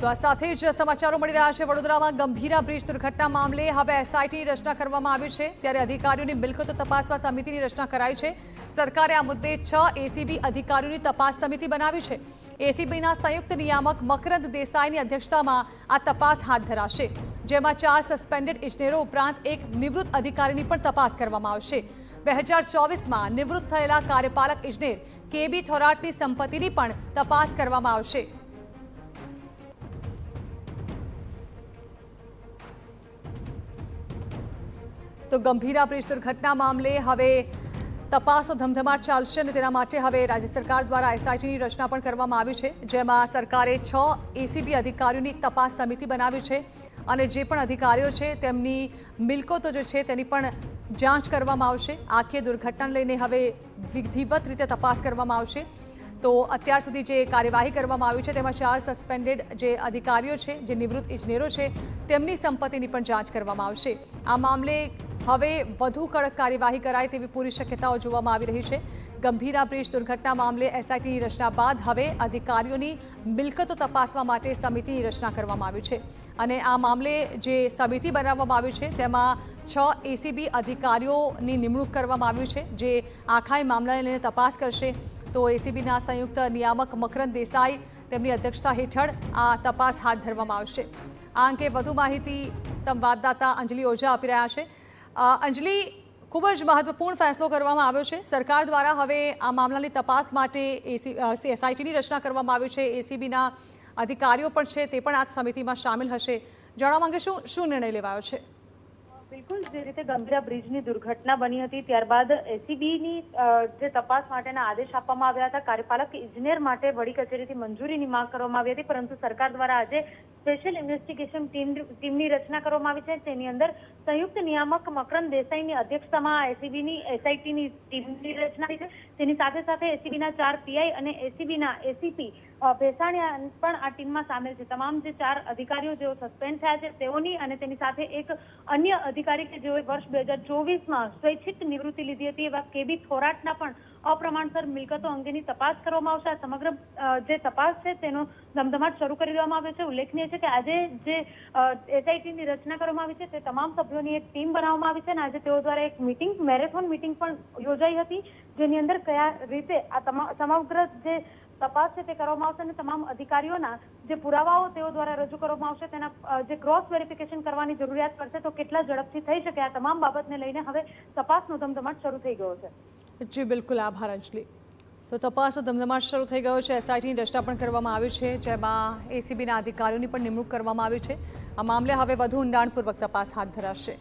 તો આ સાથે જ સમાચારો મળી રહ્યા છે વડોદરામાં ગંભીરા બ્રિજ દુર્ઘટના મામલે હવે એસઆઈટીની રચના કરવામાં આવી છે ત્યારે અધિકારીઓની મિલકતો તપાસવા સમિતિની રચના કરાઈ છે સરકારે આ મુદ્દે 6 એસીબી અધિકારીઓની તપાસ સમિતિ બનાવી છે એસીબીના સંયુક્ત નિયામક મકરંદ દેસાઈની અધ્યક્ષતામાં આ તપાસ હાથ ધરાશે જેમાં 4 સસ્પેન્ડેડ ઇજનેરો ઉપરાંત એક નિવૃત્ત અધિકારીની પણ તપાસ કરવામાં આવશે 2024માં નિવૃત્ત થયેલા કાર્યપાલક ઇજનેર કેબી થોરાટની સંપત્તિની પણ તપાસ કરવામાં આવશે તો ગંભીરા બ્રિજ દુર્ઘટના મામલે હવે તપાસનો ધમધમાટ ચાલશે અને તેના માટે હવે રાજ્ય સરકાર દ્વારા એસઆઈટીની રચના પણ કરવામાં આવી છે જેમાં સરકારે 6 એસીબી અધિકારીઓની એક તપાસ સમિતિ બનાવી છે અને જે પણ અધિકારીઓ છે તેમની મિલકતો જે છે તેની પણ જાંચ કરવામાં આવશે આખી દુર્ઘટનાને લઈને હવે વિધિવત રીતે તપાસ કરવામાં આવશે તો અત્યાર સુધી જે કાર્યવાહી કરવામાં આવી છે તેમાં 4 સસ્પેન્ડેડ જે અધિકારીઓ છે જે નિવૃત્ત ઇજનેરો છે તેમની સંપત્તિની પણ જાંચ કરવામાં આવશે આ મામલે હવે વધુ કડક કાર્યવાહી કરાય તેવી પૂરી શક્યતાઓ જોવામાં આવી રહી છે ગંભીરા બ્રિજ દુર્ઘટના મામલે એસઆઈટીની રચના બાદ હવે અધિકારીઓની મિલકતો તપાસવા માટે સમિતિની રચના કરવામાં આવી છે અને આ મામલે જે સમિતિ બનાવવામાં આવી છે તેમાં 6 એસીબી અધિકારીઓની નિમણૂક કરવામાં આવી છે જે આખા મામલાને લઈને તપાસ કરશે તો એસીબીના સંયુક્ત નિયામક મકરંદ દેસાઈ તેમની અધ્યક્ષતા હેઠળ આ તપાસ હાથ ધરવામાં આવશે આ અંગે વધુ માહિતી સંવાદદાતા અંજલિ ઓઝા આપી રહ્યા છે અંજલિ ખૂબ જ મહત્વપૂર્ણ ફેસલો કરવામાં આવ્યો છે સરકાર દ્વારા હવે આ મામલાની તપાસ માટે એસઆઈટીની રચના કરવામાં આવી છે એસીબીના અધિકારીઓ પણ છે તે પણ આ સમિતિમાં સામેલ હશે જાણવા માંગે શું નિર્ણય લેવાયો છે બિલકુલ જે રીતે ગંભીરા બ્રિજની દુર્ઘટના બની હતી ત્યારબાદ એસીબીની જે તપાસ માટેના આદેશ આપવામાં આવ્યા હતા કાર્યપાલક ઇજનેર માટે વડી કચેરીથી મંજૂરીની માંગ કરવામાં આવી હતી પરંતુ સરકાર દ્વારા આજે સ્પેશિયલ ઇન્વેસ્ટિગેશન ટીમની રચના કરવામાં આવી છે તેની અંદર સંયુક્ત નિયામક મકરંદ દેસાઈની અધ્યક્ષતામાં એસઆઈટીની ટીમની રચના થઈ છે તેની સાથે સાથે એસીબીના 4 પીઆઈ અને એસીબીના એસીપી ભેસાણિયા પણ આ ટીમમાં સામેલ છે તમામ જે 4 અધિકારીઓ જેઓ સસ્પેન્ડ થયા છે તેઓની અને તેની સાથે એક અન્ય અધિકારી કે જેઓએ વર્ષ 2024માં સ્વૈચ્છિક નિવૃત્તિ લીધી હતી એવા કેબી થોરાટના પણ અપ્રમાણસર મિલકતો અંગેની તપાસ કરવામાં આવશે આ સમગ્ર જે તપાસ છે તેનો ધમધમાટ શરૂ કરી દેવામાં આવ્યો છે ઉલ્લેખનીય છે કે આજે જે એસઆઈટીની રચના કરવામાં આવી છે તે તમામ સભ્યોની એક ટીમ બનાવવામાં આવી છે અને આજે તેઓ દ્વારા એક મીટિંગ મેરેથોન મીટિંગ પણ યોજાઈ હતી જેની અંદર કયા રીતે આ સમગ્ર જે તપાસ છે તે કરવામાં આવશે અને તમામ અધિકારીઓના જે પુરાવાઓ તેઓ દ્વારા રજૂ કરવામાં આવશે તેના જે ક્રોસ વેરિફિકેશન કરવાની જરૂરિયાત પડશે તો કેટલા ઝડપથી થઈ શકે આ તમામ બાબતને લઈને હવે તપાસનો ધમધમાટ શરૂ થઈ ગયો છે જી બિલકુલ આભાર અંજલિ તો તપાસનો ધમધમાટ શરૂ થઈ ગયો છે એસઆઈટીની રચના પણ કરવામાં આવી છે જેમાં એસીબીના અધિકારીઓની પણ નિમણૂક કરવામાં આવી છે આ મામલે હવે વધુ ઊંડાણપૂર્વક તપાસ હાથ ધરાશે